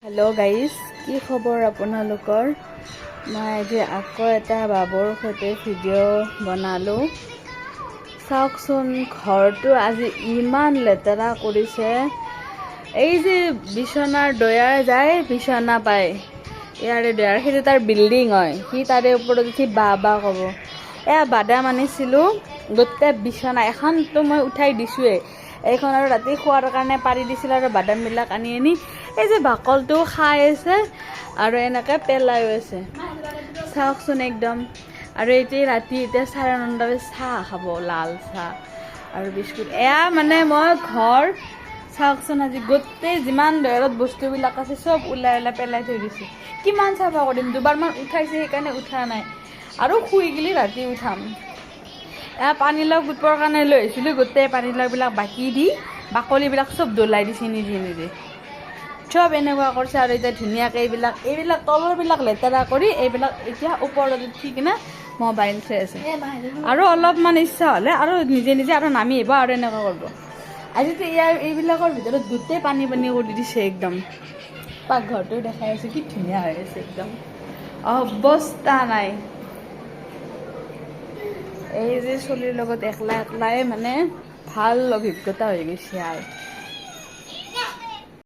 Hello' guys, কি খবৰ আপোনালোকৰ? মই আজি আকৌ এটা বাবুৰ সৈতে ভিডিঅ' বনালোঁ। চাওকচোন, ঘৰটো আজি ইমান লেতেৰা কৰিছে। এই যে বিচনাৰ দয়াৰ যায়, বিচনা পায় ইয়াৰে দয়াৰ, সেইটো তাৰ বিল্ডিং হয়। সি তাৰে ওপৰত উঠি বা ক'ব। বাদাম আনিছিলোঁ, গোটেই বিচনা এখনতো মই উঠাই দিছোঁৱেই, এইখন আৰু ৰাতি খোৱাৰ কাৰণে পাৰি দিছিল। আৰু বাদামবিলাক আনি এই যে বাকলটো খাই আছে আৰু এনেকৈ পেলাই আছে। চাওকচোন একদম। আৰু এতিয়া ৰাতি 9:30 চাহ খাব, লাল চাহ আৰু বিস্কুট। মানে মই ঘৰ চাওকচোন, আজি গোটেই যিমান দয়াৰত বস্তুবিলাক আছে চব ওলাই পেলাই থৈ দিছোঁ। কিমান চাফা কৰিম? দুবাৰমান উঠাইছে, সেইকাৰণে উঠা নাই। আৰু শুই গ'লে ৰাতি উঠাম। পানীলাও কুটবৰ কাৰণে লৈ আহিছিলোঁ, গোটেই পানীলাওবিলাক বাকি দি বাকলিবিলাক চব দলাই দিছে নিজে। চব এনেকুৱা কৰিছে। আৰু এতিয়া ধুনীয়াকৈ এইবিলাক তলৰবিলাক লেতেৰা কৰি এইবিলাক এতিয়া ওপৰত উঠি কিনে মোবাইল চাই আছে। আৰু অলপমান ইচ্ছা হ'লে আৰু নিজে আৰু নামি আহিব আৰু এনেকুৱা কৰিব। আজিতো এইবিলাকৰ ভিতৰত গোটেই পানী কৰি দিছে একদম। পাকঘৰটো দেখাই আছে, কি ধুনীয়া হৈ আছে একদম, অৱস্থা নাই। এই যে চলিৰ লগত একলাই মানে ভাল অভিজ্ঞতা হৈ গৈছে আৰু।